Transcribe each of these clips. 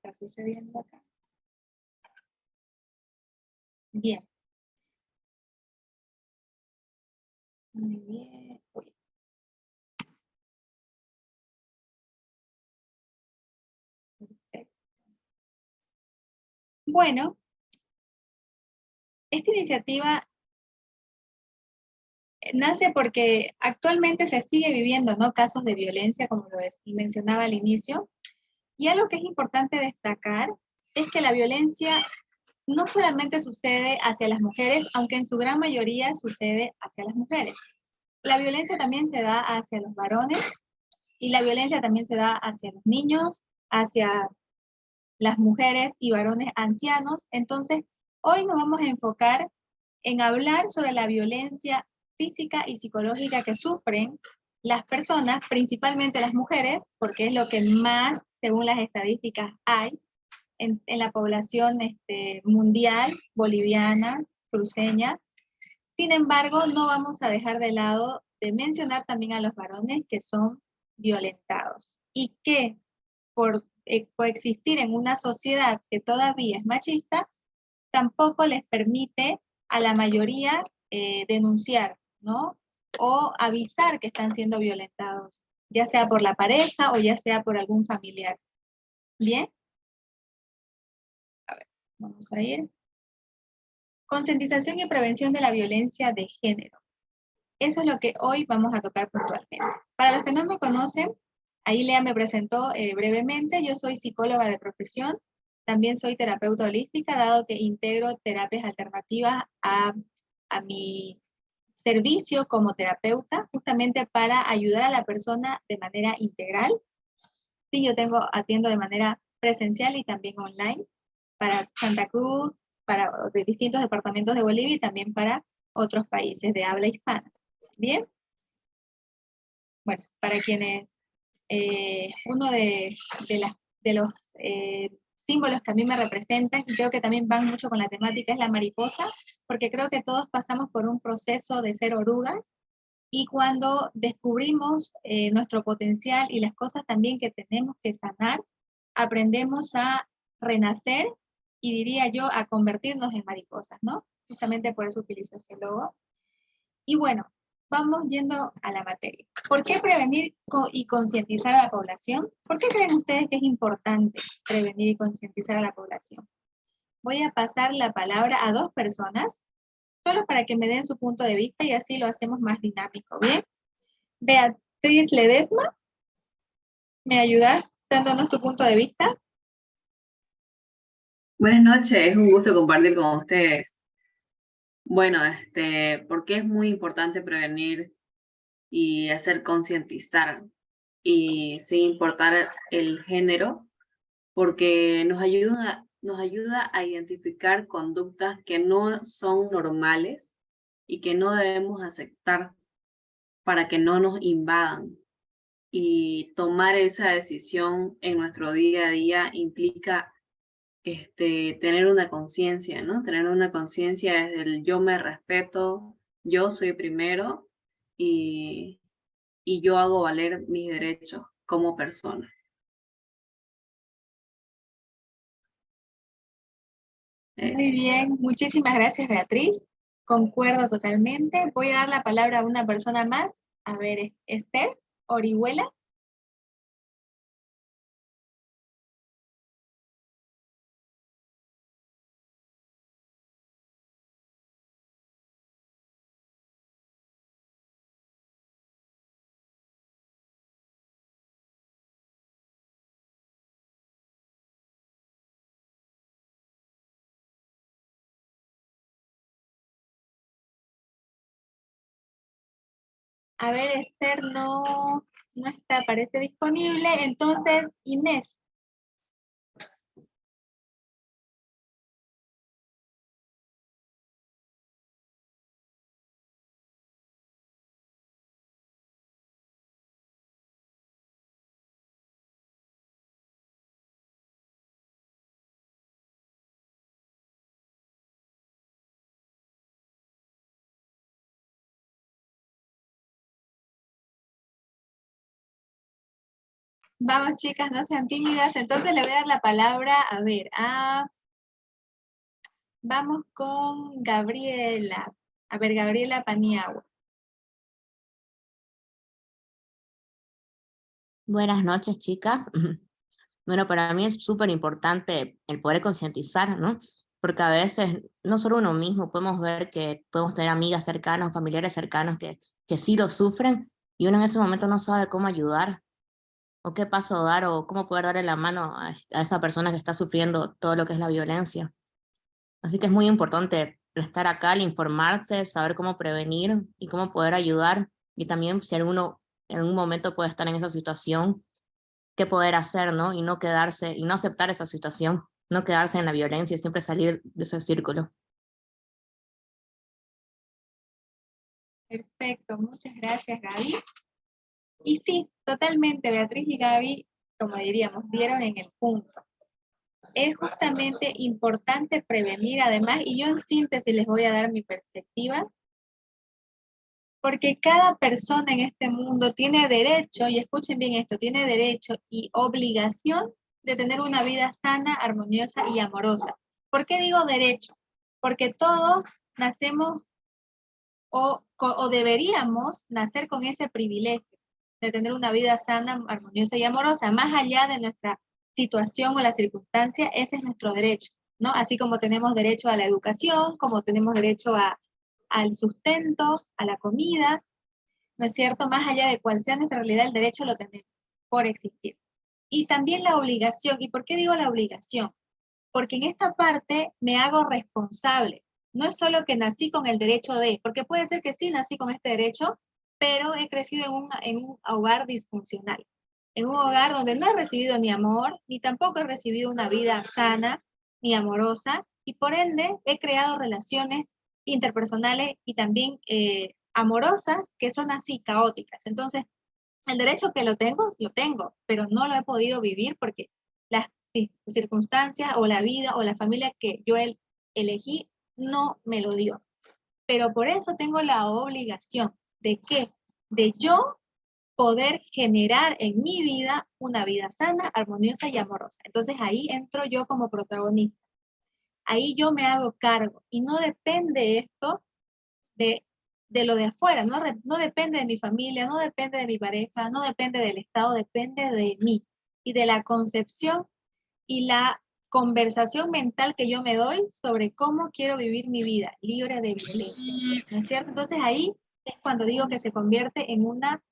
está sucediendo acá? Bien. Muy bien. Uy. Perfecto. Bueno, esta iniciativa nace porque actualmente se sigue viviendo, ¿no?, casos de violencia, como lo mencionaba al inicio, y algo que es importante destacar es que la violencia no solamente sucede hacia las mujeres, aunque en su gran mayoría sucede hacia las mujeres. La violencia también se da hacia los varones y la violencia también se da hacia los niños, hacia las mujeres y varones ancianos. Entonces, hoy nos vamos a enfocar en hablar sobre la violencia física y psicológica que sufren las personas, principalmente las mujeres, porque es lo que más, según las estadísticas, hay en la población mundial, boliviana, cruceña. Sin embargo, no vamos a dejar de lado de mencionar también a los varones que son violentados y que por coexistir en una sociedad que todavía es machista, tampoco les permite a la mayoría denunciar, ¿no? O avisar que están siendo violentados, ya sea por la pareja o ya sea por algún familiar. ¿Bien? A ver, vamos a ir. Concientización y prevención de la violencia de género. Eso es lo que hoy vamos a tocar puntualmente. Para los que no me conocen, ahí Lea me presentó brevemente. Yo soy psicóloga de profesión, también soy terapeuta holística, dado que integro terapias alternativas a mi servicio como terapeuta, justamente para ayudar a la persona de manera integral. Sí, yo atiendo de manera presencial y también online para Santa Cruz, para de distintos departamentos de Bolivia y también para otros países de habla hispana. Bien. Bueno, para quienes uno de los símbolos que a mí me representan, y creo que también van mucho con la temática, es la mariposa, porque creo que todos pasamos por un proceso de ser orugas, y cuando descubrimos nuestro potencial y las cosas también que tenemos que sanar, aprendemos a renacer, y diría yo, a convertirnos en mariposas, ¿no? Justamente por eso utilizo ese logo. Y bueno, vamos yendo a la materia. ¿Por qué prevenir y concientizar a la población? ¿Por qué creen ustedes que es importante prevenir y concientizar a la población? Voy a pasar la palabra a dos personas, solo para que me den su punto de vista y así lo hacemos más dinámico, ¿bien? Beatriz Ledesma, ¿me ayudas dándonos tu punto de vista? Buenas noches, es un gusto compartir con ustedes. Bueno, porque es muy importante prevenir y hacer concientizar y sin importar el género, porque nos ayuda a identificar conductas que no son normales y que no debemos aceptar para que no nos invadan. Y tomar esa decisión en nuestro día a día implica tener una conciencia, ¿no? Tener una conciencia desde el yo me respeto, yo soy primero y, y yo hago valer mis derechos como persona. Muy bien, muchísimas gracias, Beatriz. Concuerdo totalmente. Voy a dar la palabra a una persona más. A ver, Esther Orihuela. A ver, Esther no está, parece disponible. Entonces, Inés. Vamos, chicas, no sean tímidas. Entonces le voy a dar la palabra, a ver, vamos con Gabriela. A ver, Gabriela Paniagua. Buenas noches, chicas. Bueno, para mí es súper importante el poder concientizar, ¿no? Porque a veces, no solo uno mismo, podemos ver que podemos tener amigas cercanas, familiares cercanos que sí lo sufren, y uno en ese momento no sabe cómo ayudar, o qué paso dar, o cómo poder darle la mano a esa persona que está sufriendo todo lo que es la violencia. Así que es muy importante estar acá, al informarse, saber cómo prevenir y cómo poder ayudar, y también si alguno en algún momento puede estar en esa situación, qué poder hacer, ¿no? Y no quedarse, y no aceptar esa situación, no quedarse en la violencia y siempre salir de ese círculo. Perfecto, muchas gracias, Gaby. Y sí, totalmente, Beatriz y Gaby, como diríamos, dieron en el punto. Es justamente importante prevenir, además, y yo en síntesis les voy a dar mi perspectiva, porque cada persona en este mundo tiene derecho, y escuchen bien esto, tiene derecho y obligación de tener una vida sana, armoniosa y amorosa. ¿Por qué digo derecho? Porque todos nacemos o deberíamos nacer con ese privilegio de tener una vida sana, armoniosa y amorosa, más allá de nuestra situación o la circunstancia, ese es nuestro derecho, ¿no? Así como tenemos derecho a la educación, como tenemos derecho al sustento, a la comida, ¿no es cierto? Más allá de cuál sea nuestra realidad, el derecho lo tenemos por existir. Y también la obligación. ¿Y por qué digo la obligación? Porque en esta parte me hago responsable. No es solo que nací con el derecho de, porque puede ser que sí nací con este derecho, pero he crecido en un hogar disfuncional, en un hogar donde no he recibido ni amor, ni tampoco he recibido una vida sana, ni amorosa, y por ende he creado relaciones interpersonales y también amorosas que son así caóticas. Entonces, el derecho que lo tengo, pero no lo he podido vivir porque las circunstancias o la vida o la familia que yo elegí no me lo dio. Pero por eso tengo la obligación de que, de yo poder generar en mi vida una vida sana, armoniosa y amorosa. Entonces ahí entro yo como protagonista. Ahí yo me hago cargo y no depende esto de, de lo de afuera, no depende de mi familia, no depende de mi pareja, no depende del Estado, depende de mí y de la concepción y la conversación mental que yo me doy sobre cómo quiero vivir mi vida, libre de violencia, ¿no es cierto? Entonces ahí es cuando digo que se convierte en una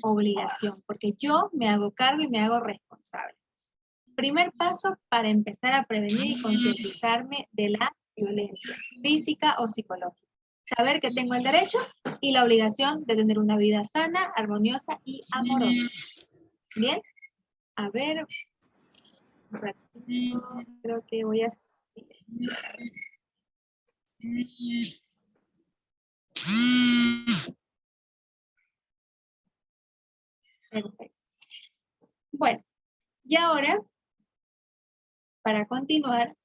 obligación, porque yo me hago cargo y me hago responsable. Primer paso para empezar a prevenir y concientizarme de la violencia física o psicológica. Saber que tengo el derecho y la obligación de tener una vida sana, armoniosa y amorosa. Bien, a ver, un ratito, creo que voy a silenciar. Perfecto. Bueno, y ahora, para continuar,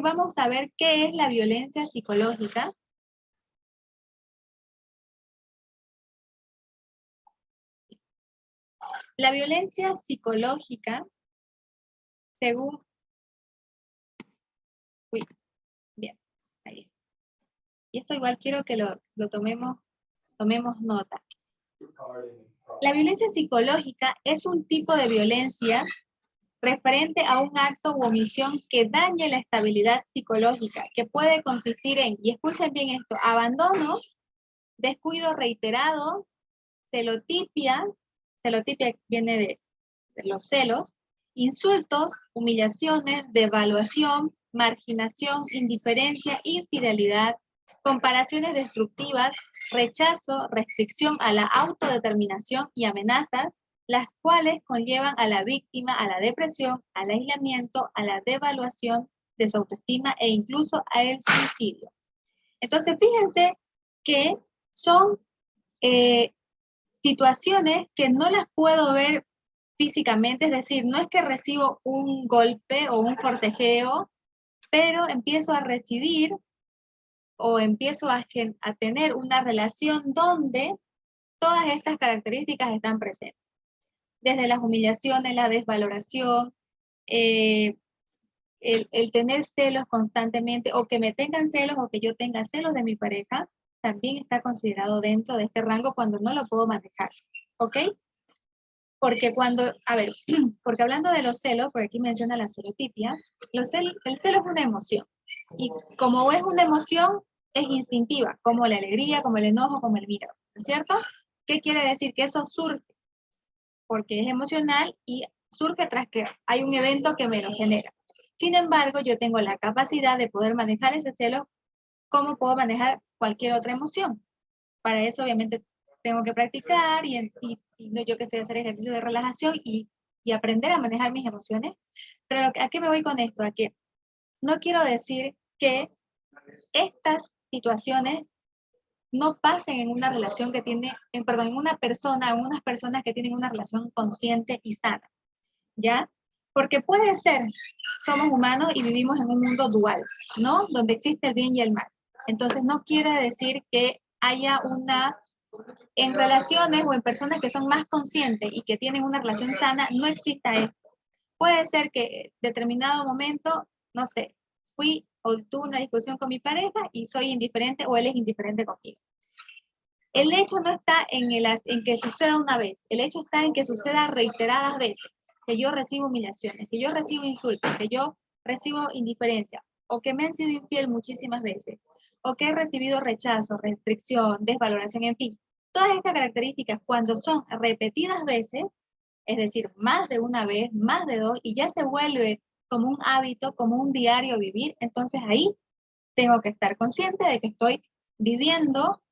vamos a ver qué es la violencia psicológica. La violencia psicológica, según... Uy, bien, ahí. Y esto igual quiero que lo tomemos nota. La violencia psicológica es un tipo de violencia referente a un acto u omisión que dañe la estabilidad psicológica, que puede consistir en, y escuchen bien esto, abandono, descuido reiterado, celotipia viene de los celos, insultos, humillaciones, devaluación, marginación, indiferencia, infidelidad, comparaciones destructivas, rechazo, restricción a la autodeterminación y amenazas, las cuales conllevan a la víctima a la depresión, al aislamiento, a la devaluación de su autoestima e incluso al suicidio. Entonces, fíjense que son situaciones que no las puedo ver físicamente, es decir, no es que recibo un golpe o un forcejeo pero empiezo a recibir o empiezo a tener una relación donde todas estas características están presentes. Desde las humillaciones, la desvaloración, el tener celos constantemente, o que me tengan celos, o que yo tenga celos de mi pareja, también está considerado dentro de este rango cuando no lo puedo manejar, ¿ok? Porque porque hablando de los celos, por aquí menciona la celotipia, el celo es una emoción, y como es una emoción, es instintiva, como la alegría, como el enojo, como el miedo, ¿no es cierto? ¿Qué quiere decir? Que eso surge, porque es emocional y surge tras que hay un evento que me lo genera. Sin embargo, yo tengo la capacidad de poder manejar ese celo como puedo manejar cualquier otra emoción. Para eso, obviamente, tengo que practicar y no, yo que sé, hacer ejercicio de relajación y aprender a manejar mis emociones. Pero ¿a qué me voy con esto? A que no quiero decir que estas situaciones no pasen en una relación que tiene, en unas personas que tienen una relación consciente y sana, ¿ya? Porque puede ser, somos humanos y vivimos en un mundo dual, ¿no? Donde existe el bien y el mal. Entonces no quiere decir que haya en relaciones o en personas que son más conscientes y que tienen una relación sana, no exista esto. Puede ser que en determinado momento, no sé, fui o tuve una discusión con mi pareja y soy indiferente o él es indiferente conmigo. El hecho no está en que suceda una vez, el hecho está en que suceda reiteradas veces, que yo recibo humillaciones, que yo recibo insultos, que yo recibo indiferencia, o que me han sido infiel muchísimas veces, o que he recibido rechazo, restricción, desvaloración, en fin. Todas estas características, cuando son repetidas veces, es decir, más de una vez, más de dos, y ya se vuelve como un hábito, como un diario vivir, entonces ahí tengo que estar consciente de que estoy viviendo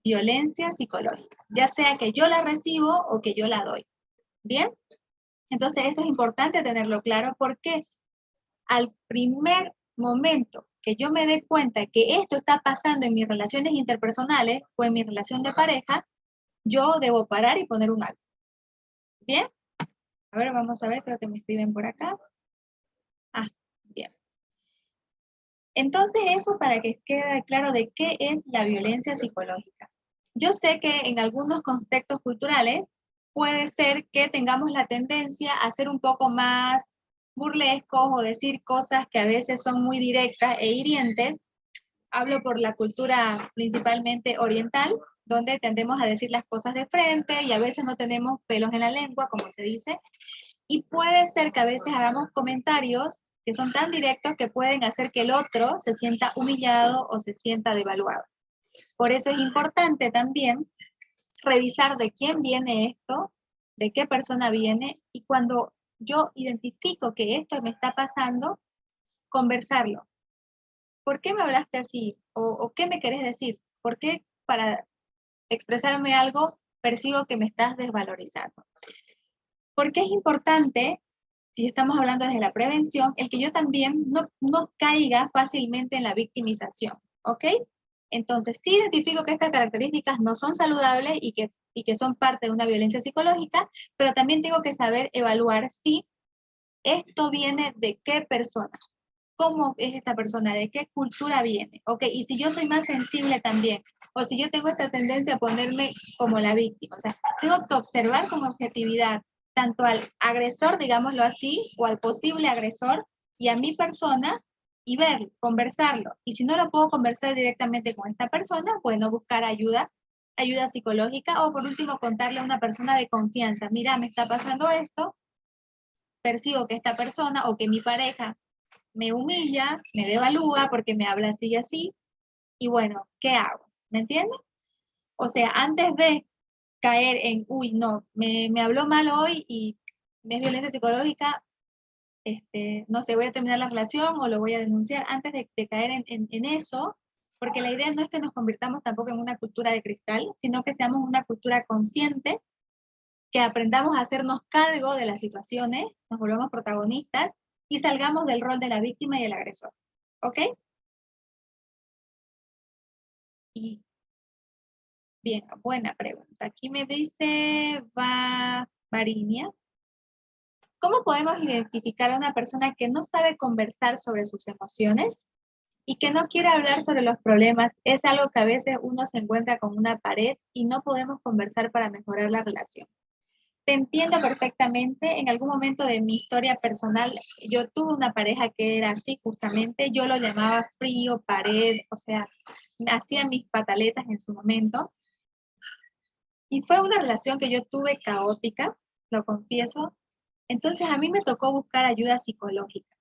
violencia psicológica, ya sea que yo la recibo o que yo la doy. ¿Bien? Entonces esto es importante tenerlo claro porque al primer momento que yo me dé cuenta que esto está pasando en mis relaciones interpersonales o en mi relación de pareja, yo debo parar y poner un alto. ¿Bien? A ver, vamos a ver, creo que me escriben por acá. Ah, bien. Entonces eso para que quede claro de qué es la violencia psicológica. Yo sé que en algunos contextos culturales puede ser que tengamos la tendencia a ser un poco más burlescos o decir cosas que a veces son muy directas e hirientes. Hablo por la cultura principalmente oriental, donde tendemos a decir las cosas de frente y a veces no tenemos pelos en la lengua, como se dice. Y puede ser que a veces hagamos comentarios que son tan directos que pueden hacer que el otro se sienta humillado o se sienta devaluado. Por eso es importante también revisar de quién viene esto, de qué persona viene, y cuando yo identifico que esto me está pasando, conversarlo. ¿Por qué me hablaste así? ¿O qué me querés decir? ¿Por qué para expresarme algo percibo que me estás desvalorizando? Porque es importante, si estamos hablando desde la prevención, el que yo también no caiga fácilmente en la victimización, ¿ok? Entonces, sí identifico que estas características no son saludables y que son parte de una violencia psicológica, pero también tengo que saber evaluar si esto viene de qué persona, cómo es esta persona, de qué cultura viene, ¿ok? Y si yo soy más sensible también, o si yo tengo esta tendencia a ponerme como la víctima, o sea, tengo que observar con objetividad tanto al agresor, digámoslo así, o al posible agresor, y a mi persona, y verlo, conversarlo. Y si no lo puedo conversar directamente con esta persona, bueno, buscar ayuda psicológica, o por último contarle a una persona de confianza, mira, me está pasando esto, percibo que esta persona o que mi pareja me humilla, me devalúa porque me habla así y así, y bueno, ¿qué hago? ¿Me entiendes? O sea, antes de caer en, uy, no, me habló mal hoy y es violencia psicológica, no sé, voy a terminar la relación o lo voy a denunciar, antes de caer en eso, porque la idea no es que nos convirtamos tampoco en una cultura de cristal, sino que seamos una cultura consciente, que aprendamos a hacernos cargo de las situaciones, nos volvamos protagonistas y salgamos del rol de la víctima y el agresor. ¿Ok? Y bien, buena pregunta. Aquí me dice Varinia. ¿Cómo podemos identificar a una persona que no sabe conversar sobre sus emociones y que no quiere hablar sobre los problemas? Es algo que a veces uno se encuentra con una pared y no podemos conversar para mejorar la relación. Te entiendo perfectamente. En algún momento de mi historia personal, yo tuve una pareja que era así justamente. Yo lo llamaba frío, pared, o sea, me hacía mis pataletas en su momento. Y fue una relación que yo tuve caótica, lo confieso. Entonces a mí me tocó buscar ayuda psicológica.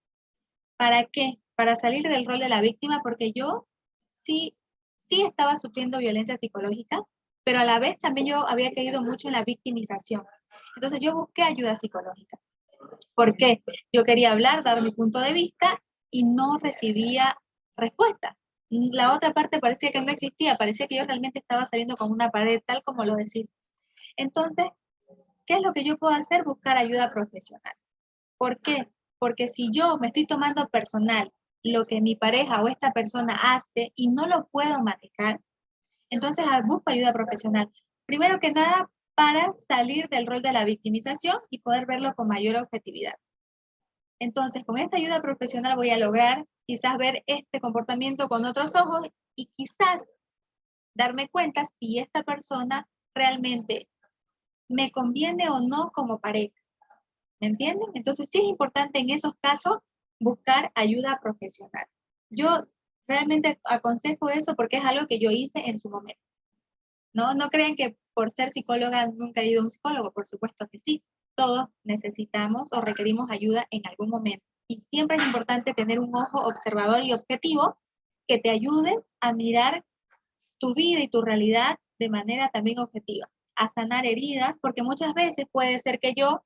¿Para qué? Para salir del rol de la víctima, porque yo sí estaba sufriendo violencia psicológica, pero a la vez también yo había caído mucho en la victimización. Entonces yo busqué ayuda psicológica. ¿Por qué? Yo quería hablar, dar mi punto de vista y no recibía respuesta. La otra parte parecía que no existía, parecía que yo realmente estaba saliendo con una pared, tal como lo decís. Entonces, ¿qué es lo que yo puedo hacer? Buscar ayuda profesional. ¿Por qué? Porque si yo me estoy tomando personal lo que mi pareja o esta persona hace y no lo puedo manejar, entonces busco ayuda profesional. Primero que nada, para salir del rol de la victimización y poder verlo con mayor objetividad. Entonces, con esta ayuda profesional voy a lograr quizás ver este comportamiento con otros ojos y quizás darme cuenta si esta persona realmente me conviene o no como pareja. ¿Me entienden? Entonces sí es importante en esos casos buscar ayuda profesional. Yo realmente aconsejo eso porque es algo que yo hice en su momento. No crean que por ser psicóloga nunca he ido a un psicólogo, por supuesto que sí. Todos necesitamos o requerimos ayuda en algún momento. Y siempre es importante tener un ojo observador y objetivo que te ayude a mirar tu vida y tu realidad de manera también objetiva, a sanar heridas, porque muchas veces puede ser que yo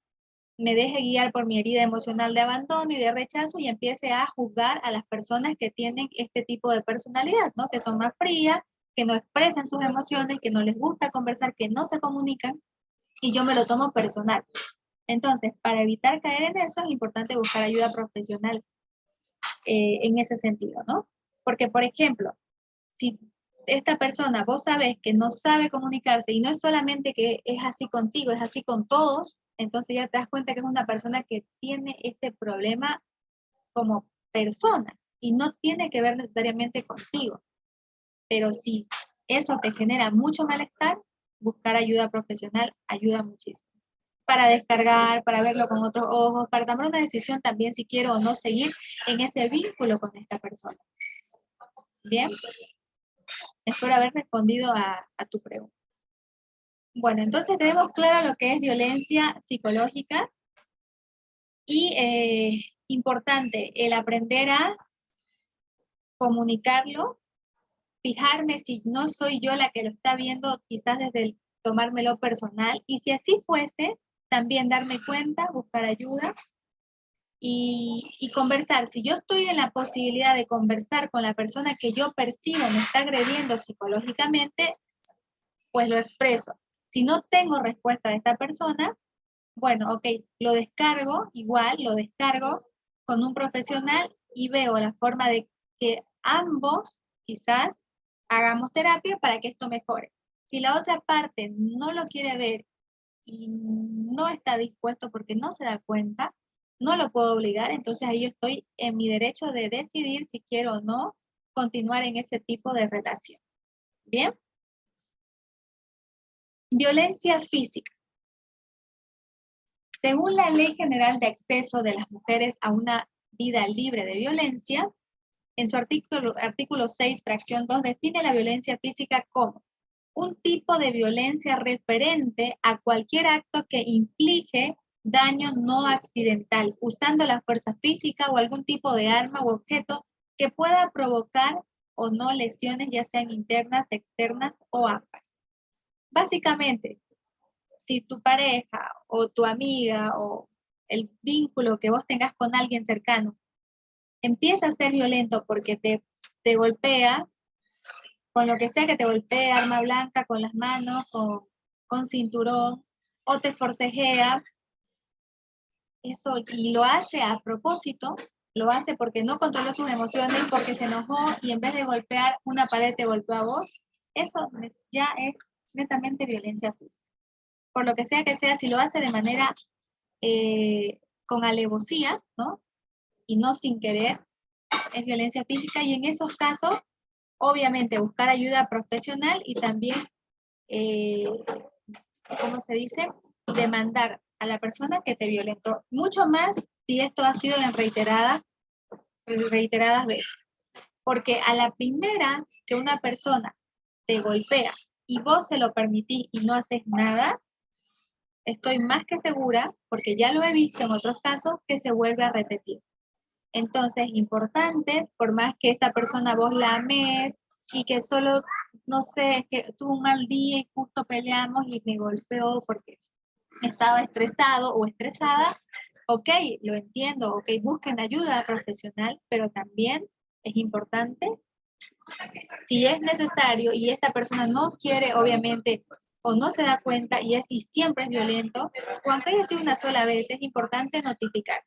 me deje guiar por mi herida emocional de abandono y de rechazo y empiece a juzgar a las personas que tienen este tipo de personalidad, ¿no? Que son más frías, que no expresan sus emociones, que no les gusta conversar, que no se comunican, y yo me lo tomo personal. Entonces, para evitar caer en eso, es importante buscar ayuda profesional en ese sentido, ¿no? Porque, por ejemplo, si esta persona, vos sabés que no sabe comunicarse y no es solamente que es así contigo, es así con todos, entonces ya te das cuenta que es una persona que tiene este problema como persona y no tiene que ver necesariamente contigo. Pero si eso te genera mucho malestar, buscar ayuda profesional ayuda muchísimo. Para descargar, para verlo con otros ojos, para tomar una decisión también si quiero o no seguir en ese vínculo con esta persona. Bien. Espero haber respondido a tu pregunta. Bueno, entonces tenemos claro lo que es violencia psicológica y importante el aprender a comunicarlo, fijarme si no soy yo la que lo está viendo, quizás desde el tomármelo personal, y si así fuese, también darme cuenta, buscar ayuda y conversar. Si yo estoy en la posibilidad de conversar con la persona que yo percibo me está agrediendo psicológicamente, pues lo expreso. Si no tengo respuesta de esta persona, bueno, ok, lo descargo, igual lo descargo con un profesional y veo la forma de que ambos quizás hagamos terapia para que esto mejore. Si la otra parte no lo quiere ver y no está dispuesto porque no se da cuenta, no lo puedo obligar, entonces ahí yo estoy en mi derecho de decidir si quiero o no continuar en ese tipo de relación. ¿Bien? Violencia física. Según la Ley General de Acceso de las Mujeres a una Vida Libre de Violencia, en su artículo 6, fracción 2, define la violencia física como un tipo de violencia referente a cualquier acto que inflige daño no accidental, usando la fuerza física o algún tipo de arma u objeto que pueda provocar o no lesiones, ya sean internas, externas o ambas. Básicamente, si tu pareja o tu amiga o el vínculo que vos tengas con alguien cercano empieza a ser violento porque te golpea, con lo que sea que te golpee, arma blanca, con las manos, con cinturón, o te forcejea, eso, y lo hace a propósito, lo hace porque no controló sus emociones, porque se enojó y en vez de golpear una pared te golpeó a vos, eso ya es netamente violencia física. Por lo que sea, si lo hace de manera con alevosía, ¿no? Y no sin querer, es violencia física, y en esos casos, obviamente, buscar ayuda profesional y también, ¿cómo se dice? Demandar a la persona que te violentó. Mucho más si esto ha sido en reiteradas veces. Porque a la primera que una persona te golpea y vos se lo permitís y no haces nada, estoy más que segura, porque ya lo he visto en otros casos, que se vuelve a repetir. Entonces, importante, por más que esta persona vos la ames y que solo, no sé, que tuvo un mal día y justo peleamos y me golpeó porque estaba estresado o estresada, ok, lo entiendo, ok, busquen ayuda profesional, pero también es importante, si es necesario y esta persona no quiere, obviamente, o no se da cuenta y siempre es violento, o aunque haya sido una sola vez, es importante notificar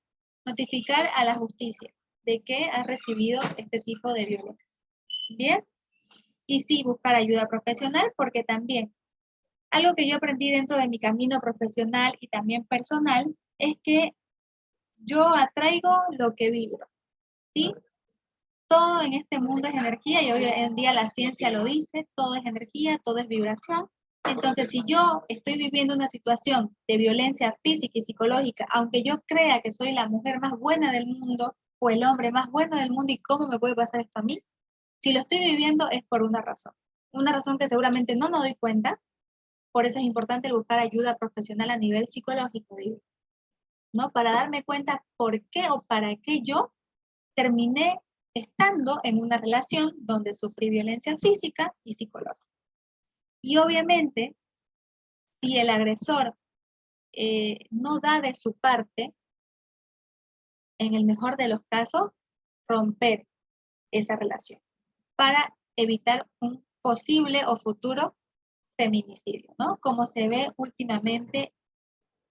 a la justicia de que ha recibido este tipo de violencia. ¿Bien? Y sí, buscar ayuda profesional, porque también algo que yo aprendí dentro de mi camino profesional y también personal es que yo atraigo lo que vibro, ¿sí? Todo en este mundo es energía y hoy en día la ciencia lo dice, todo es energía, todo es vibración. Entonces, si yo estoy viviendo una situación de violencia física y psicológica, aunque yo crea que soy la mujer más buena del mundo o el hombre más bueno del mundo, ¿y cómo me puede pasar esto a mí? Si lo estoy viviendo es por una razón que seguramente no me doy cuenta. Por eso es importante buscar ayuda profesional a nivel psicológico, digo, ¿no? Para darme cuenta por qué o para qué yo terminé estando en una relación donde sufrí violencia física y psicológica. Y obviamente, si el agresor no da de su parte, en el mejor de los casos, romper esa relación para evitar un posible o futuro feminicidio, ¿no? Como se ve últimamente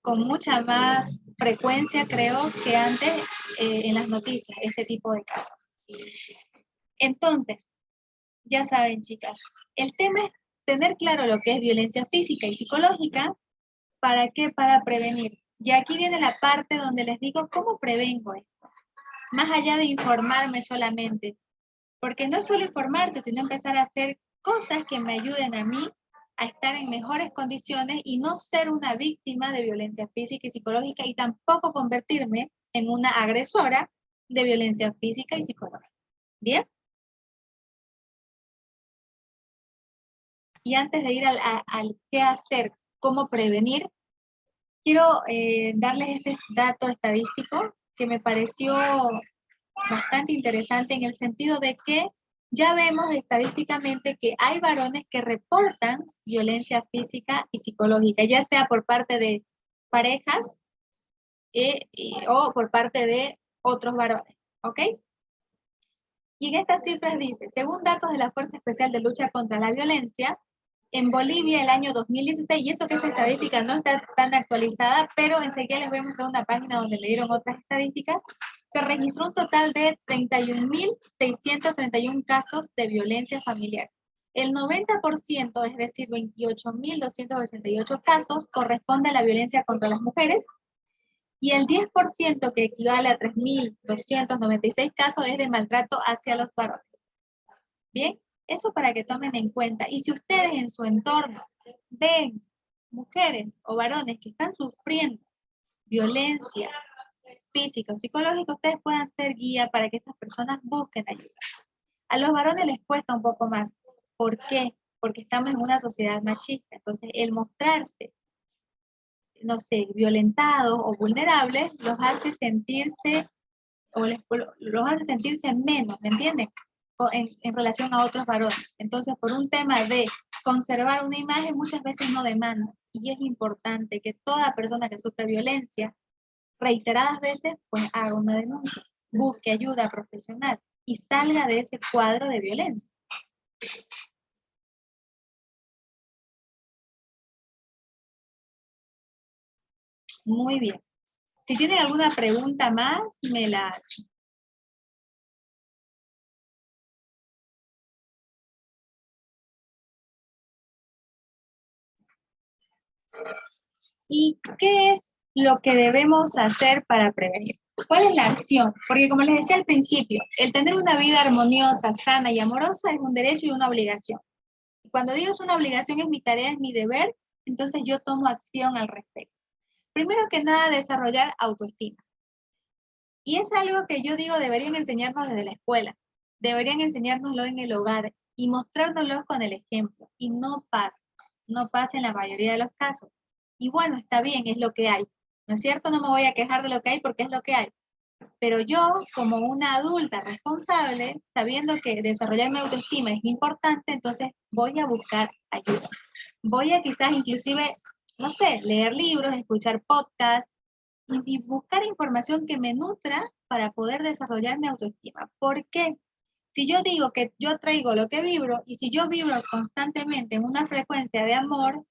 con mucha más frecuencia, creo, que antes en las noticias, este tipo de casos. Entonces, ya saben, chicas, el tema es tener claro lo que es violencia física y psicológica. ¿Para qué? Para prevenir. Y aquí viene la parte donde les digo cómo prevengo esto. Más allá de informarme solamente, porque no es solo informarse, sino empezar a hacer cosas que me ayuden a mí a estar en mejores condiciones y no ser una víctima de violencia física y psicológica y tampoco convertirme en una agresora de violencia física y psicológica. ¿Bien? Y antes de ir al qué hacer, cómo prevenir, quiero darles este dato estadístico que me pareció bastante interesante en el sentido de que ya vemos estadísticamente que hay varones que reportan violencia física y psicológica, ya sea por parte de parejas o por parte de otros varones, ¿ok? Y en estas cifras dice, según datos de la Fuerza Especial de Lucha contra la Violencia, en Bolivia el año 2016, y eso que esta estadística no está tan actualizada, pero enseguida les voy a mostrar una página donde me dieron otras estadísticas, se registró un total de 31.631 casos de violencia familiar. El 90%, es decir, 28.288 casos, corresponde a la violencia contra las mujeres, y el 10%, que equivale a 3.296 casos, es de maltrato hacia los varones. Bien, eso para que tomen en cuenta. Y si ustedes en su entorno ven mujeres o varones que están sufriendo violencia física o psicológica, ustedes puedan ser guía para que estas personas busquen ayuda. A los varones les cuesta un poco más. ¿Por qué? Porque estamos en una sociedad machista. Entonces, el mostrarse, no sé, violentados o vulnerables, los hace sentirse los hace sentirse menos, ¿me entienden? En relación a otros varones. Entonces, por un tema de conservar una imagen, muchas veces no demandan. Y es importante que toda persona que sufre violencia, reiteradas veces, pues haga una denuncia, busque ayuda profesional y salga de ese cuadro de violencia. Muy bien. Si tienen alguna pregunta más, me la hacen. ¿Y qué es lo que debemos hacer para prevenir? ¿Cuál es la acción? Porque como les decía al principio, el tener una vida armoniosa, sana y amorosa es un derecho y una obligación. Y cuando digo es una obligación, es mi tarea, es mi deber, entonces yo tomo acción al respecto. Primero que nada, desarrollar autoestima. Y es algo que yo digo deberían enseñarnos desde la escuela. Deberían enseñárnoslo en el hogar y mostrárnoslo con el ejemplo. Y no pasa en la mayoría de los casos. Y bueno, está bien, es lo que hay. ¿No es cierto? No me voy a quejar de lo que hay porque es lo que hay. Pero yo, como una adulta responsable, sabiendo que desarrollar mi autoestima es importante, entonces voy a buscar ayuda. Voy a quizás inclusive, no sé, leer libros, escuchar podcasts y buscar información que me nutra para poder desarrollar mi autoestima. ¿Por qué? Si yo digo que yo traigo lo que vibro y si yo vibro constantemente en una frecuencia de amor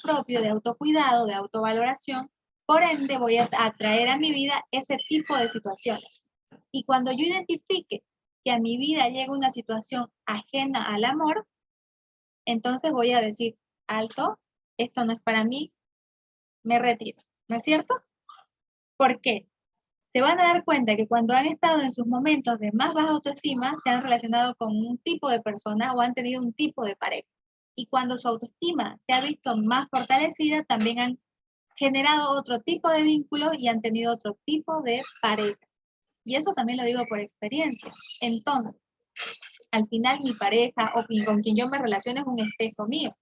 propio, de autocuidado, de autovaloración, por ende voy a atraer a mi vida ese tipo de situaciones. Y cuando yo identifique que a mi vida llega una situación ajena al amor, entonces voy a decir, alto, esto no es para mí, me retiro. ¿No es cierto? ¿Por qué? Se van a dar cuenta que cuando han estado en sus momentos de más baja autoestima, se han relacionado con un tipo de persona o han tenido un tipo de pareja. Y cuando su autoestima se ha visto más fortalecida, también han generado otro tipo de vínculos y han tenido otro tipo de parejas. Y eso también lo digo por experiencia. Entonces, al final mi pareja o con quien yo me relaciono es un espejo mío,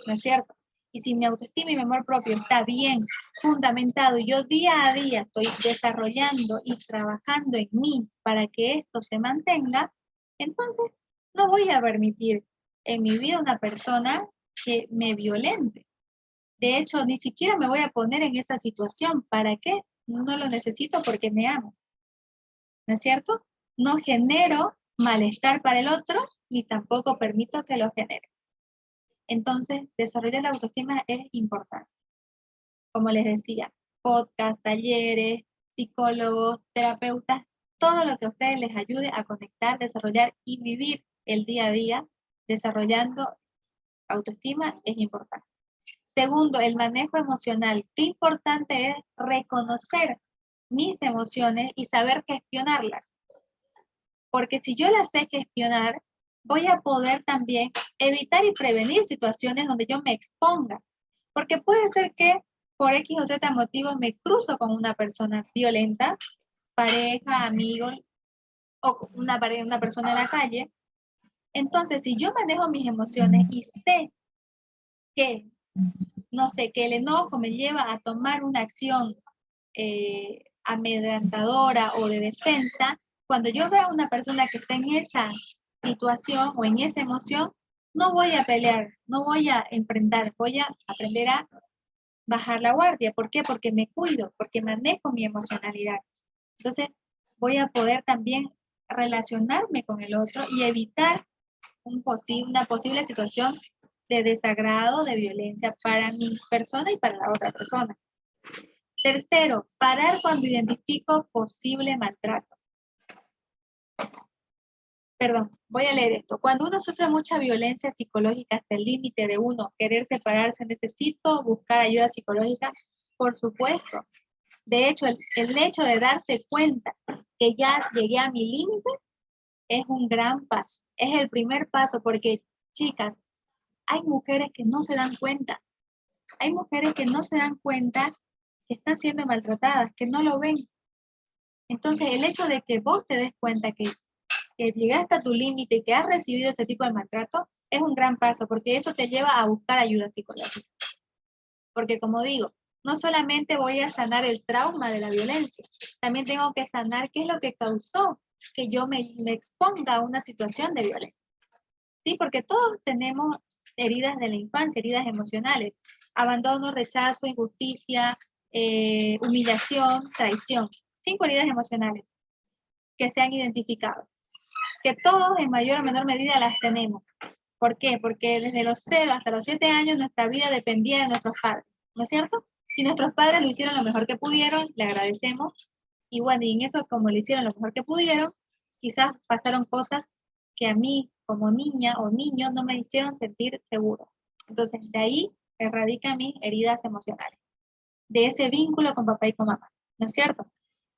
¿no es cierto? Y si mi autoestima y mi amor propio está bien fundamentado y yo día a día estoy desarrollando y trabajando en mí para que esto se mantenga, entonces no voy a permitir en mi vida una persona que me violente. De hecho, ni siquiera me voy a poner en esa situación. ¿Para qué? No lo necesito porque me amo. ¿No es cierto? No genero malestar para el otro, ni tampoco permito que lo genere. Entonces, desarrollar la autoestima es importante. Como les decía, podcast, talleres, psicólogos, terapeutas, todo lo que a ustedes les ayude a conectar, desarrollar y vivir el día a día desarrollando autoestima es importante. Segundo, el manejo emocional. Qué importante es reconocer mis emociones y saber gestionarlas. Porque si yo las sé gestionar, voy a poder también evitar y prevenir situaciones donde yo me exponga. Porque puede ser que por X o Z motivo me cruzo con una persona violenta, pareja, amigo, o una persona en la calle. Entonces, si yo manejo mis emociones y sé que, no sé, que el enojo me lleva a tomar una acción amedrentadora o de defensa, cuando yo veo a una persona que está en esa situación o en esa emoción, no voy a pelear, no voy a enfrentar, voy a aprender a bajar la guardia. ¿Por qué? Porque me cuido, porque manejo mi emocionalidad. Entonces, voy a poder también relacionarme con el otro y evitar una posible situación de desagrado, de violencia para mi persona y para la otra persona. Tercero, parar cuando identifico posible maltrato. Perdón, voy a leer esto. Cuando uno sufre mucha violencia psicológica hasta el límite de uno querer separarse, necesito buscar ayuda psicológica, por supuesto. De hecho, el hecho de darse cuenta que ya llegué a mi límite es un gran paso. Es el primer paso porque, chicas, hay mujeres que no se dan cuenta. Hay mujeres que no se dan cuenta que están siendo maltratadas, que no lo ven. Entonces, el hecho de que vos te des cuenta que llegaste a tu límite y que has recibido este tipo de maltrato es un gran paso, porque eso te lleva a buscar ayuda psicológica. Porque como digo, no solamente voy a sanar el trauma de la violencia, también tengo que sanar qué es lo que causó que yo me exponga a una situación de violencia. Sí, porque todos tenemos heridas de la infancia, heridas emocionales, abandono, rechazo, injusticia, humillación, traición. 5 heridas emocionales que se han identificado, que todos en mayor o menor medida las tenemos. ¿Por qué? Porque desde los 0 hasta los 7 años nuestra vida dependía de nuestros padres, ¿no es cierto? Y nuestros padres lo hicieron lo mejor que pudieron, le agradecemos, y bueno, y en eso como lo hicieron lo mejor que pudieron, quizás pasaron cosas que a mí como niña o niño no me hicieron sentir seguro. Entonces de ahí radican mis heridas emocionales. de ese vínculo con papá y con mamá, ¿no es cierto?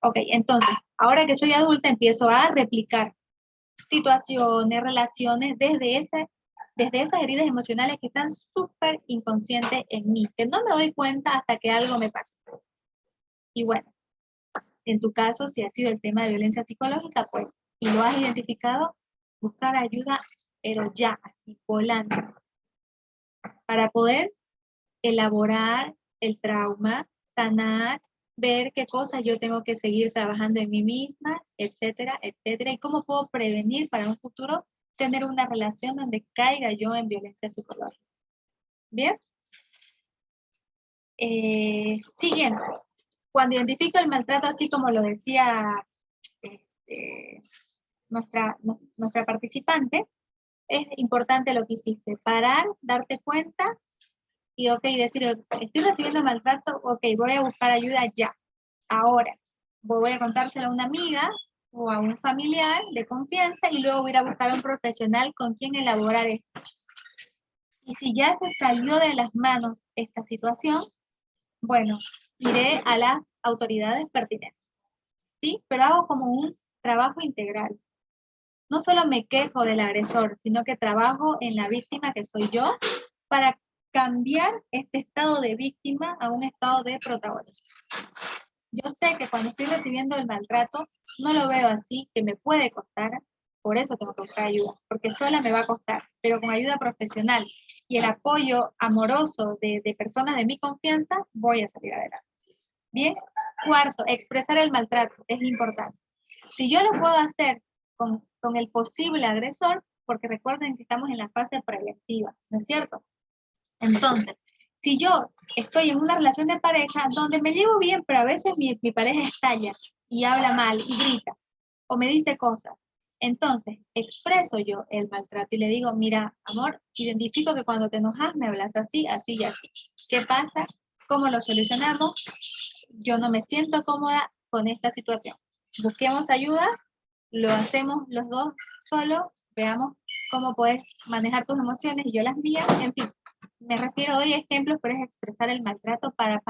Ok, entonces, ahora que soy adulta, empiezo a replicar situaciones, relaciones desde esas heridas emocionales que están súper inconscientes en mí, que no me doy cuenta hasta que algo me pasa. Y bueno, en tu caso, si ha sido el tema de violencia psicológica, pues, y lo has identificado, buscar ayuda, pero ya, así, volando, para poder elaborar el trauma, sanar, ver qué cosas yo tengo que seguir trabajando en mí misma, etcétera, etcétera, y cómo puedo prevenir para un futuro tener una relación donde caiga yo en violencia psicológica. ¿Bien? Siguiente. Cuando identifico el maltrato, así como lo decía nuestra participante, es importante lo que hiciste, parar, darte cuenta y ok, decir, estoy recibiendo maltrato, ok, voy a buscar ayuda ya, ahora. Voy a contárselo a una amiga o a un familiar de confianza y luego voy a ir a buscar a un profesional con quien elaborar esto. Y si ya se salió de las manos esta situación, bueno, iré a las autoridades pertinentes, ¿sí? Pero hago como un trabajo integral. No solo me quejo del agresor, sino que trabajo en la víctima que soy yo para cambiar este estado de víctima a un estado de protagonista. Yo sé que cuando estoy recibiendo el maltrato, no lo veo así, que me puede costar, por eso tengo que buscar ayuda, porque sola me va a costar, pero con ayuda profesional y el apoyo amoroso de personas de mi confianza, voy a salir adelante. Bien, cuarto, expresar el maltrato, es importante. Si yo lo puedo hacer con el posible agresor, porque recuerden que estamos en la fase preventiva, ¿no es cierto? Entonces, si yo estoy en una relación de pareja donde me llevo bien, pero a veces mi pareja estalla y habla mal y grita o me dice cosas, entonces expreso yo el maltrato y le digo, mira, amor, identifico que cuando te enojas me hablas así, así y así. ¿Qué pasa? ¿Cómo lo solucionamos? Yo no me siento cómoda con esta situación. Busquemos ayuda, lo hacemos los dos solos, veamos cómo puedes manejar tus emociones y yo las mías, en fin. Me refiero, doy ejemplos, pero es expresar el maltrato para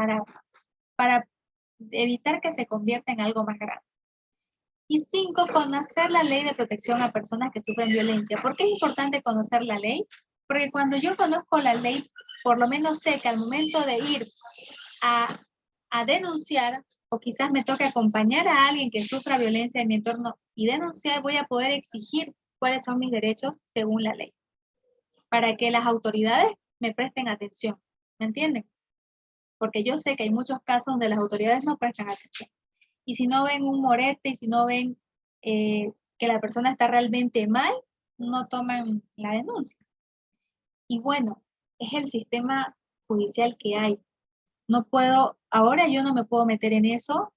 evitar que se convierta en algo más grande. Y 5, conocer la ley de protección a personas que sufren violencia. ¿Por qué es importante conocer la ley? Porque cuando yo conozco la ley, por lo menos sé que al momento de ir a denunciar, o quizás me toque acompañar a alguien que sufra violencia en mi entorno y denunciar, voy a poder exigir cuáles son mis derechos según la ley, para que las autoridades me presten atención, ¿me entienden? Porque yo sé que hay muchos casos donde las autoridades no prestan atención. Y si no ven un morete, y si no ven que la persona está realmente mal, no toman la denuncia. Y bueno, es el sistema judicial que hay. No puedo, ahora yo no me puedo meter en eso.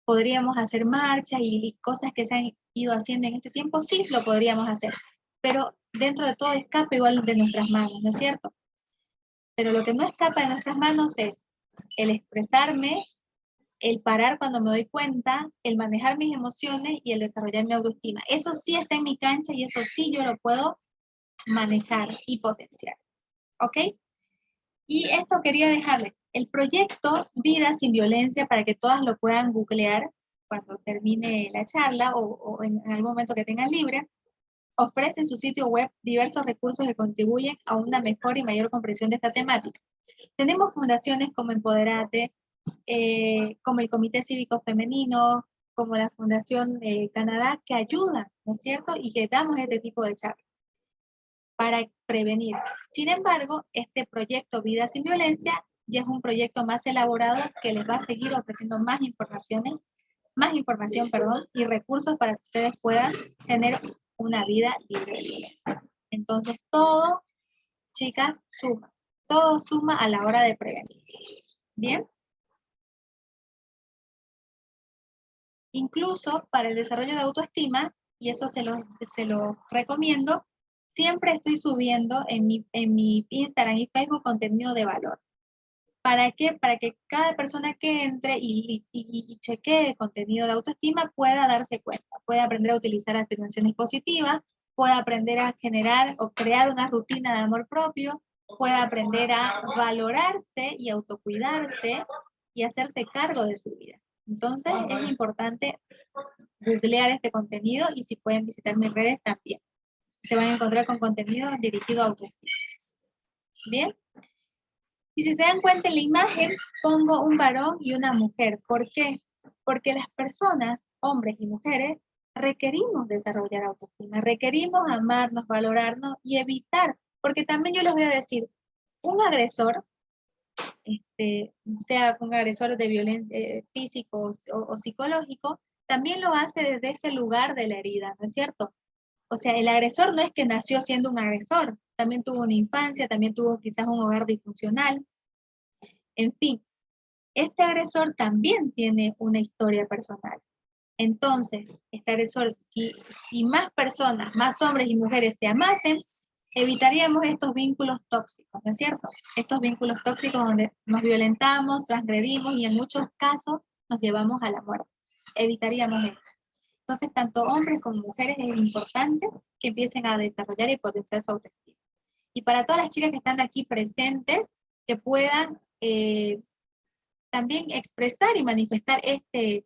Podríamos hacer marchas y cosas que se han ido haciendo en este tiempo, sí, lo podríamos hacer. Pero dentro de todo escapa igual de nuestras manos, ¿no es cierto? Pero lo que no escapa de nuestras manos es el expresarme, el parar cuando me doy cuenta, el manejar mis emociones y el desarrollar mi autoestima. Eso sí está en mi cancha y eso sí yo lo puedo manejar y potenciar. ¿Ok? Y esto quería dejarles. El proyecto Vida sin Violencia, para que todas lo puedan googlear cuando termine la charla o en algún momento que tengan libre, ofrece en su sitio web diversos recursos que contribuyen a una mejor y mayor comprensión de esta temática. Tenemos fundaciones como Empoderate, como el Comité Cívico Femenino, como la Fundación Canadá, que ayudan, ¿no es cierto? Y que damos este tipo de charlas para prevenir. Sin embargo, este proyecto Vida sin Violencia ya es un proyecto más elaborado que les va a seguir ofreciendo más información, y recursos para que ustedes puedan tener una vida libre de violencia. Entonces, todo, chicas, suma. Todo suma a la hora de prevenir. ¿Bien? Incluso para el desarrollo de autoestima, y eso se lo recomiendo, siempre estoy subiendo en mi Instagram y Facebook contenido de valor. ¿Para qué? Para que cada persona que entre y chequee contenido de autoestima pueda darse cuenta, pueda aprender a utilizar afirmaciones positivas, pueda aprender a generar o crear una rutina de amor propio, pueda aprender a valorarse y autocuidarse, y hacerse cargo de su vida. Entonces es importante googlear este contenido y si pueden visitar mis redes también. Se van a encontrar con contenido dirigido a autoestima. Bien. Y si se dan cuenta en la imagen, pongo un varón y una mujer. ¿Por qué? Porque las personas, hombres y mujeres, requerimos desarrollar autoestima, requerimos amarnos, valorarnos y evitar, porque también yo les voy a decir, un agresor, sea un agresor de violencia físico o psicológico, también lo hace desde ese lugar de la herida, ¿no es cierto? O sea, el agresor no es que nació siendo un agresor, también tuvo una infancia, también tuvo quizás un hogar disfuncional, en fin, este agresor también tiene una historia personal. Entonces, este agresor, si más personas, más hombres y mujeres se amasen, evitaríamos estos vínculos tóxicos, ¿no es cierto? Estos vínculos tóxicos donde nos violentamos, transgredimos y en muchos casos nos llevamos a la muerte. Evitaríamos esto. Entonces, tanto hombres como mujeres es importante que empiecen a desarrollar y potenciar su autoestima. Y para todas las chicas que están aquí presentes, que puedan también expresar y manifestar este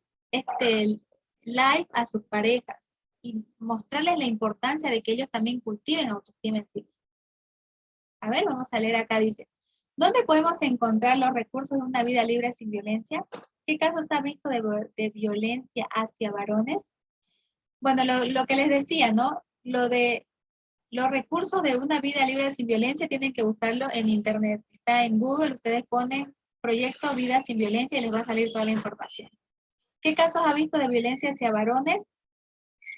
live a sus parejas y mostrarles la importancia de que ellos también cultiven autoestima en sí. A ver, vamos a leer acá, dice, ¿dónde podemos encontrar los recursos de una vida libre sin violencia? ¿Qué casos ha visto de violencia hacia varones? Bueno, lo que les decía, ¿no? Lo de los recursos de una vida libre sin violencia tienen que buscarlo en internet. Está en Google, ustedes ponen proyecto Vida sin Violencia y les va a salir toda la información. ¿Qué casos ha visto de violencia hacia varones?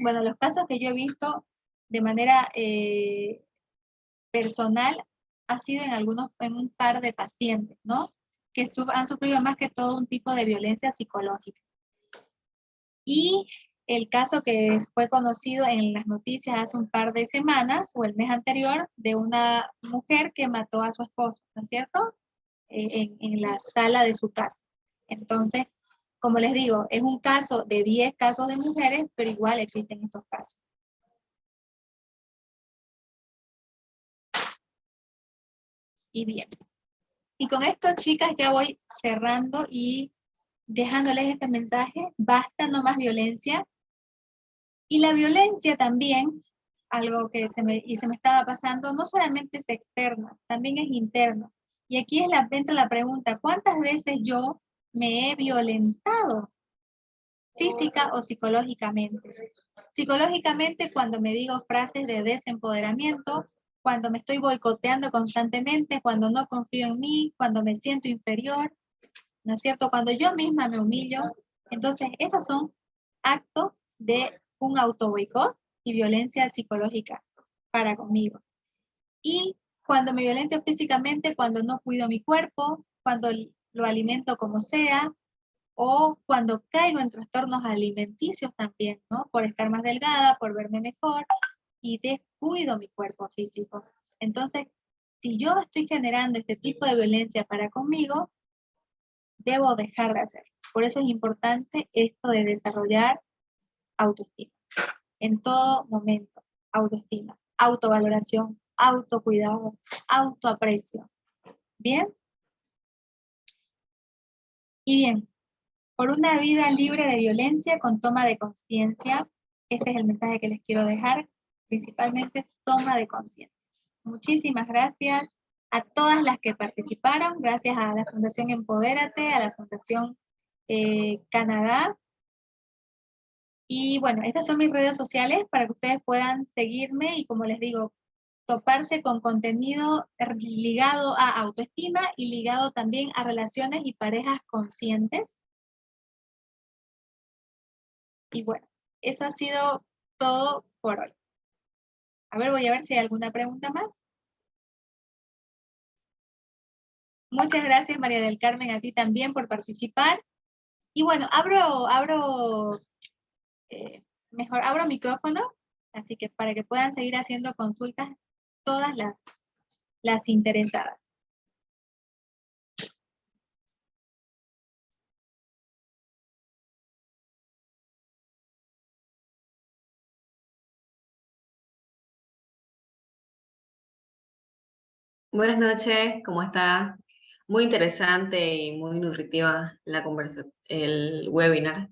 Bueno, los casos que yo he visto de manera personal ha sido en un par de pacientes, ¿no? Que han sufrido más que todo un tipo de violencia psicológica. Y el caso que fue conocido en las noticias hace un par de semanas o el mes anterior de una mujer que mató a su esposo, ¿no es cierto? En la sala de su casa. Entonces, como les digo, es un caso de 10 casos de mujeres, pero igual existen estos casos. Y bien. Y con esto, chicas, ya voy cerrando y dejándoles este mensaje. Basta, no más violencia. Y la violencia también, algo que se me estaba pasando, no solamente es externa, también es interna. Y aquí entra la pregunta, ¿cuántas veces yo me he violentado física o psicológicamente? Psicológicamente, cuando me digo frases de desempoderamiento, cuando me estoy boicoteando constantemente, cuando no confío en mí, cuando me siento inferior, ¿no es cierto? Cuando yo misma me humillo. Entonces, esos son actos de un autoboicot y violencia psicológica para conmigo. Y cuando me violento físicamente, cuando no cuido mi cuerpo, cuando lo alimento como sea, o cuando caigo en trastornos alimenticios también, ¿no? Por estar más delgada, por verme mejor y descuido mi cuerpo físico. Entonces, si yo estoy generando este tipo de violencia para conmigo, debo dejar de hacerlo. Por eso es importante esto de desarrollar autoestima. En todo momento, autoestima, autovaloración, autocuidado, autoaprecio. ¿Bien? Y bien, por una vida libre de violencia con toma de conciencia, ese es el mensaje que les quiero dejar, principalmente toma de conciencia. Muchísimas gracias a todas las que participaron, gracias a la Fundación Empodérate, a la Fundación Canadá. Y bueno, estas son mis redes sociales para que ustedes puedan seguirme y como les digo, toparse con contenido ligado a autoestima y ligado también a relaciones y parejas conscientes. Y bueno, eso ha sido todo por hoy. A ver, voy a ver si hay alguna pregunta más. Muchas gracias, María del Carmen, a ti también por participar. Y bueno, abro micrófono, así que para que puedan seguir haciendo consultas todas las interesadas. Buenas noches, ¿cómo está? muy interesante y muy nutritiva el webinar.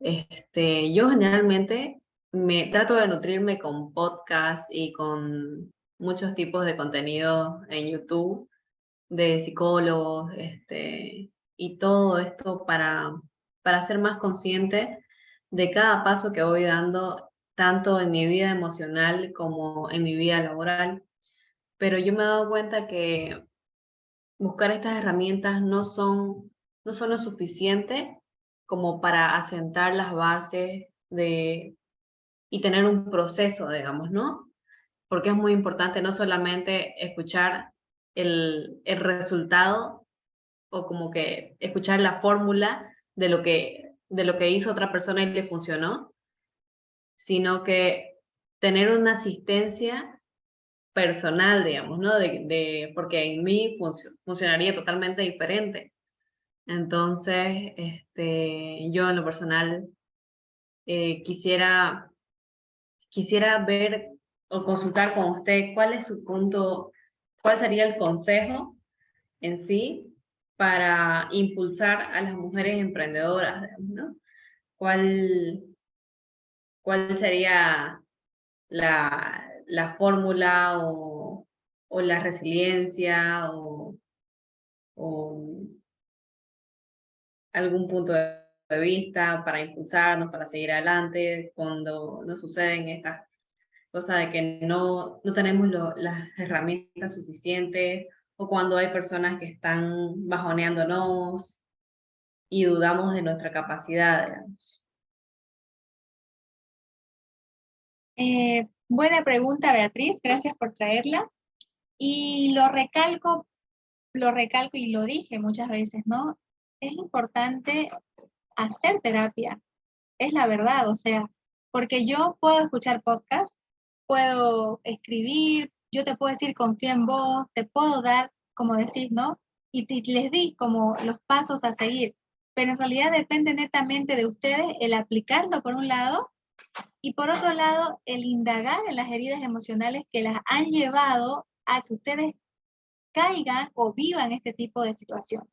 Yo generalmente me trato de nutrirme con podcasts y con muchos tipos de contenido en YouTube de psicólogos, y todo esto para ser más consciente de cada paso que voy dando, tanto en mi vida emocional como en mi vida laboral. Pero yo me he dado cuenta que buscar estas herramientas no son lo suficiente como para asentar las bases y tener un proceso, digamos, ¿no? Porque es muy importante no solamente escuchar el resultado o como que escuchar la fórmula de lo que hizo otra persona y le funcionó, sino que tener una asistencia personal, digamos, ¿no? Porque en mí funcionaría totalmente diferente. Entonces, yo en lo personal quisiera ver o consultar con usted cuál es su punto, cuál sería el consejo en sí para impulsar a las mujeres emprendedoras, digamos, ¿no? ¿Cuál, cuál sería la fórmula o la resiliencia o algún punto de vista para impulsarnos, para seguir adelante cuando nos suceden estas cosas de que no tenemos las herramientas suficientes o cuando hay personas que están bajoneándonos y dudamos de nuestra capacidad, digamos? Buena pregunta, Beatriz, gracias por traerla. Y lo recalco y lo dije muchas veces, ¿no? Es importante hacer terapia, es la verdad, o sea, porque yo puedo escuchar podcast, puedo escribir, yo te puedo decir confía en vos, te puedo dar, como decís, ¿no? Y les di como los pasos a seguir, pero en realidad depende netamente de ustedes el aplicarlo por un lado y por otro lado el indagar en las heridas emocionales que las han llevado a que ustedes caigan o vivan este tipo de situaciones.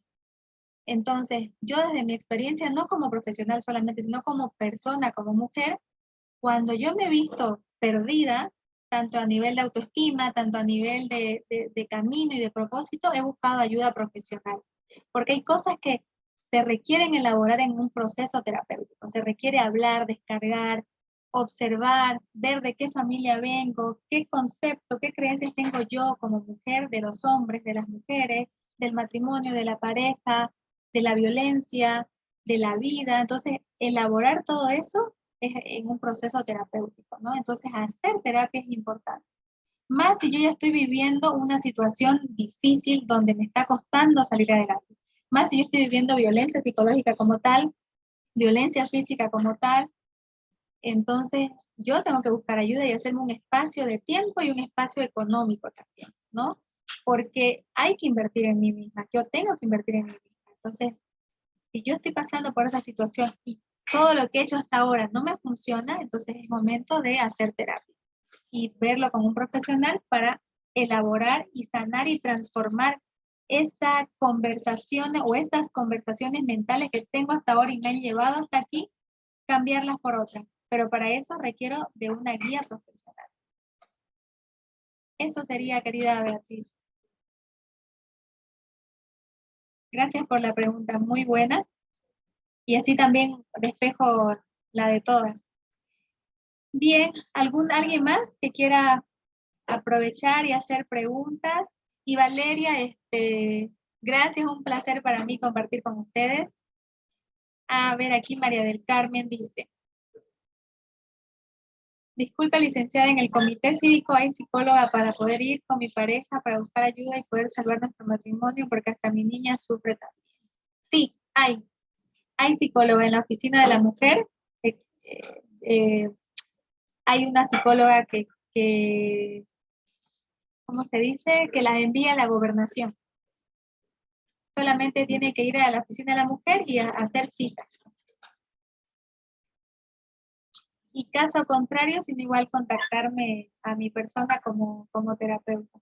Entonces, yo desde mi experiencia, no como profesional solamente, sino como persona, como mujer, cuando yo me he visto perdida, tanto a nivel de autoestima, tanto a nivel de camino y de propósito, he buscado ayuda profesional. Porque hay cosas que se requieren elaborar en un proceso terapéutico. Se requiere hablar, descargar, observar, ver de qué familia vengo, qué concepto, qué creencias tengo yo como mujer de los hombres, de las mujeres, del matrimonio, de la pareja, de la violencia, de la vida. Entonces, elaborar todo eso es en un proceso terapéutico, ¿no? Entonces, hacer terapia es importante. Más si yo ya estoy viviendo una situación difícil donde me está costando salir adelante. Más si yo estoy viviendo violencia psicológica como tal, violencia física como tal, entonces yo tengo que buscar ayuda y hacerme un espacio de tiempo y un espacio económico también, ¿no? Porque hay que invertir en mí misma, yo tengo que invertir en mí misma. Entonces, si yo estoy pasando por esa situación y todo lo que he hecho hasta ahora no me funciona, entonces es momento de hacer terapia y verlo con un profesional para elaborar y sanar y transformar esa conversación o esas conversaciones mentales que tengo hasta ahora y me han llevado hasta aquí, cambiarlas por otras. Pero para eso requiero de una guía profesional. Eso sería, querida Beatriz. Gracias por la pregunta, muy buena. Y así también despejo la de todas. Bien, ¿alguien más que quiera aprovechar y hacer preguntas? Y Valeria, gracias, un placer para mí compartir con ustedes. A ver, aquí María del Carmen dice, disculpe, licenciada, en el comité cívico hay psicóloga para poder ir con mi pareja para buscar ayuda y poder salvar nuestro matrimonio porque hasta mi niña sufre también. Sí, hay psicóloga en la oficina de la mujer. Hay una psicóloga que, ¿cómo se dice? Que las envía a la gobernación. Solamente tiene que ir a la oficina de la mujer y a hacer cita. Y caso contrario, sin igual contactarme a mi persona como terapeuta.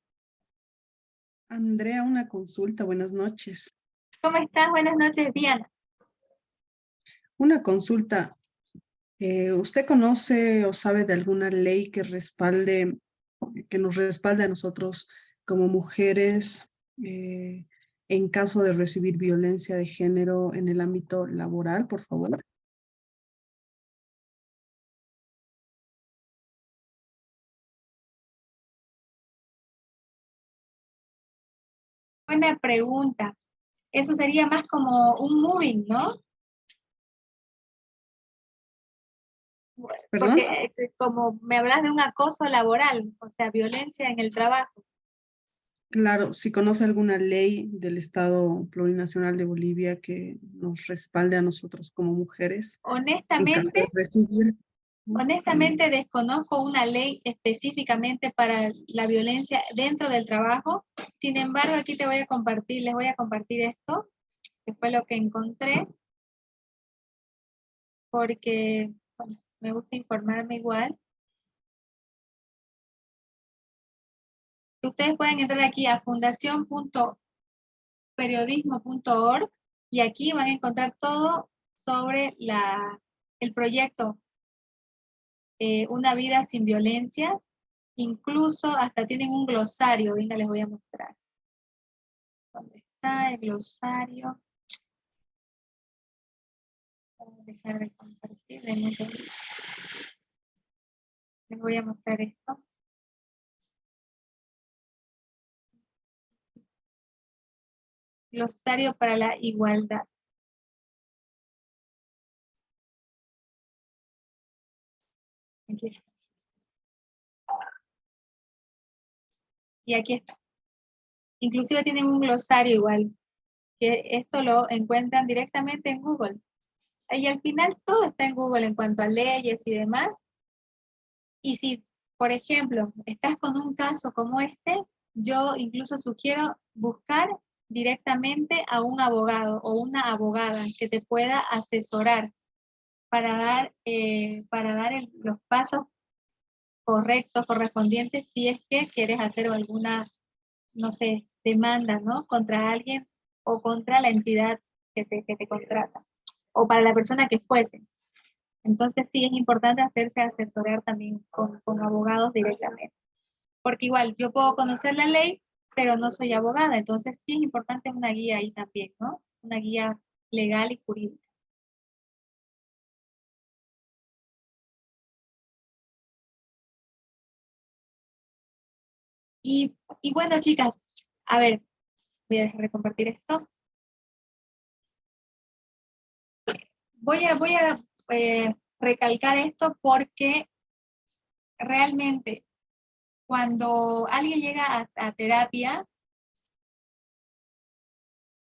Andrea, una consulta, buenas noches. ¿Cómo estás? Buenas noches, Diana. Una consulta, ¿usted conoce o sabe de alguna ley que respalde, que nos respalde a nosotros como mujeres en caso de recibir violencia de género en el ámbito laboral, por favor? Buena pregunta. Eso sería más como un moving, ¿no? ¿Perdón? Porque como me hablas de un acoso laboral, o sea, violencia en el trabajo. Claro, si conoce alguna ley del Estado Plurinacional de Bolivia que nos respalde a nosotros como mujeres en caso de Honestamente, recibir. honestamente desconozco una ley específicamente para la violencia dentro del trabajo. Sin embargo, aquí te voy a compartir, les voy a compartir esto, que fue lo que encontré, porque bueno, me gusta informarme igual. Ustedes pueden entrar aquí a fundación.periodismo.org y aquí van a encontrar todo sobre el proyecto Una vida sin violencia. Incluso hasta tienen un glosario, venga, les voy a mostrar. ¿Dónde está el glosario? Vamos a dejar de compartir. Les voy a mostrar esto. Glosario para la igualdad. Aquí está. Y aquí está. Inclusive tienen un glosario igual, que esto lo encuentran directamente en Google. Y al final todo está en Google en cuanto a leyes y demás. Y si, por ejemplo, estás con un caso como este, yo incluso sugiero buscar directamente a un abogado o una abogada que te pueda asesorar para dar los pasos correctos, correspondientes, si es que quieres hacer alguna, no sé, demanda, ¿no? Contra alguien o contra la entidad que te contrata, o para la persona que fuese. Entonces sí es importante hacerse asesorar también con abogados directamente. Porque igual yo puedo conocer la ley, pero no soy abogada, entonces sí es importante una guía ahí también, ¿no? Una guía legal y jurídica. Y bueno, chicas, a ver, voy a dejar de compartir esto. Voy a recalcar esto porque realmente cuando alguien llega a terapia,